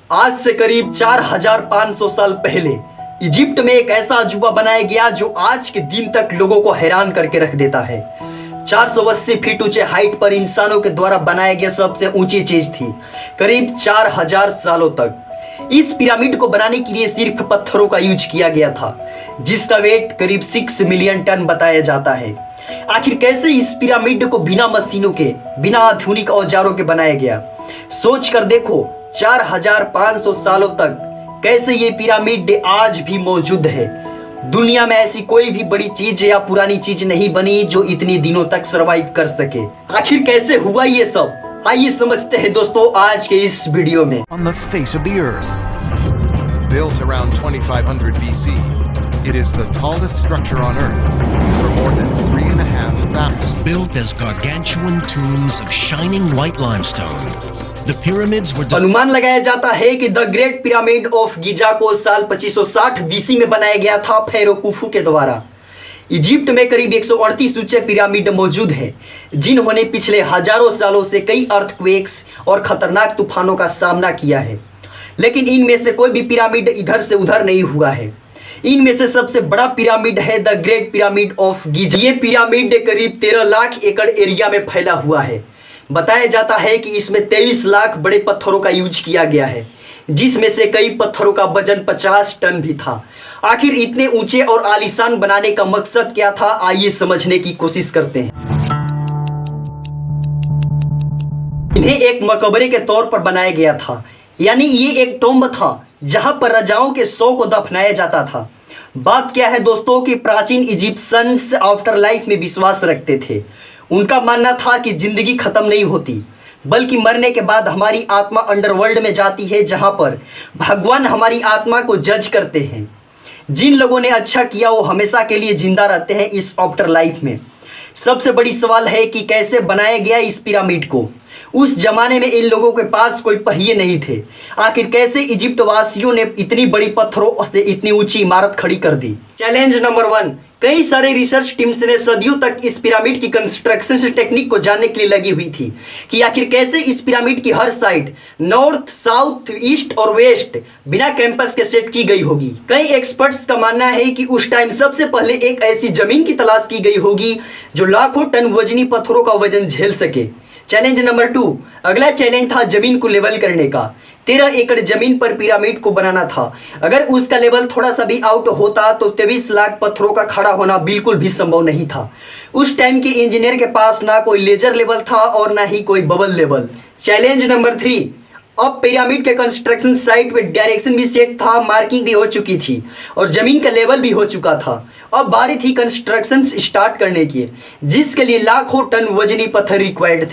आज से करीब 4500 साल पहले इजिप्ट में एक ऐसा अजूबा बनाया गया जो आज के दिन तक लोगों को हैरान करके रख देता है। 480 फीट ऊंचे हाइट पर इंसानों के द्वारा बनाया गया सबसे ऊंची चीज थी। करीब 4000 सालों तक इस पिरामिड को बनाने के लिए सिर्फ पत्थरों का यूज किया गया था, जिसका वेट करीब 6 मिलियन टन बताया जाता है। आखिर कैसे इस पिरामिड को बिना मशीनों के, बिना आधुनिक औजारों के बनाया गया? सोच कर देखो, 4500 सालों तक कैसे ये पिरामिड आज भी मौजूद है। दुनिया में ऐसी कोई भी बड़ी चीज या पुरानी चीज नहीं बनी जो इतनी दिनों तक सरवाइव कर सके। आखिर कैसे हुआ ये सब, आइए समझते हैं दोस्तों आज के इस वीडियो में। On the face of the earth, built around 2500 BC, it is the tallest structure on Earth for more than 3,500. Built as gargantuan tombs of shining white limestone, the pyramids were अनुमान लगाया जाता है कि the great pyramid of गिजा को साल 2560 BC में बनाया गया था फेरो कुफू के द्वारा। इजिप्ट में करीब 138 ऊंचे पिरामिड मौजूद हैं, जिन्होंने पिछले हजारों सालों से कई अर्थक्वेक्स और खतरनाक तूफानों का सामना किया है। लेकिन इनमें से कोई भी पिरामिड इधर से उधर नहीं हुआ है। इनमें से सबसे बड़ा पिरामिड है द ग्रेट पिरामिड ऑफ गिजा। ये पिरामिड करीब 13 लाख एकड़ एरिया में फैला हुआ है। बताया जाता है कि इसमें 23 लाख बड़े पत्थरों का यूज किया गया है, जिसमें से कई पत्थरों का वजन 50 टन भी था। आखिर इतने ऊंचे और आलीशान बनाने का मकसद क्या था, आइए समझने की कोशिश करते हैं। इन्हें एक मकबरे के तौर पर बनाया गया था, यानी ये एक टोम्ब था जहां पर राजाओं के शव को दफनाया जाता था। बात क्या है दोस्तों कि प्राचीन इजिप्शियंस आफ्टर लाइफ में विश्वास रखते थे। उनका मानना था कि जिंदगी खत्म नहीं होती, बल्कि मरने के बाद हमारी आत्मा अंडरवर्ल्ड में जाती है, जहां पर भगवान हमारी आत्मा को जज करते हैं। जिन लोगों ने अच्छा किया वो हमेशा के लिए जिंदा रहते हैं इस आफ्टर लाइफ में। सबसे बड़ी सवाल है कि कैसे बनाया गया इस पिरामिड को। उस जमाने में इन लोगों के पास कोई पहिए नहीं थे। आखिर कैसे इजिप्ट वासियों ने इतनी बड़ी पत्थरों से इतनी ऊंची इमारत खड़ी कर दी? चैलेंज नंबर 1, कई सारे रिसर्च टीम्स ने सदियों तक इस पिरामिड की कंस्ट्रक्शन से टेक्निक को जानने के लिए लगी हुई थी कि आखिर कैसे इस पिरामिड की हर साइड नॉर्थ, साउथ, ईस्ट और वेस्ट बिना कैंपस के सेट की गई होगी। कई एक्सपर्ट्स का मानना है कि उस टाइम सबसे पहले एक ऐसी जमीन की तलाश की गई होगी जो लाखों टन वजनी पत्थरों का वजन झेल सके। चैलेंज नंबर 2, अगला चैलेंज था जमीन को लेवल करने का। 13 एकड़ जमीन पर पिरामिड को बनाना था। अगर उसका लेवल थोड़ा सा भी आउट होता तो 23 लाख पत्थरों का खड़ा होना बिल्कुल भी संभव नहीं था। उस टाइम के इंजीनियर के पास ना कोई लेजर लेवल था और ना ही कोई बबल लेवल। चैलेंज नंबर 3, अब पिरामिड के कंस्ट्रक्शन साइट पे डायरेक्शन भी सेट था, मार्किंग भी हो चुकी थी और जमीन का लेवल भी हो चुका था। अब बारी थी कंस्ट्रक्शन स्टार्ट करने की, जिसके लिए लाखों टन वजनी पत्थर रिक्वायर्ड थे।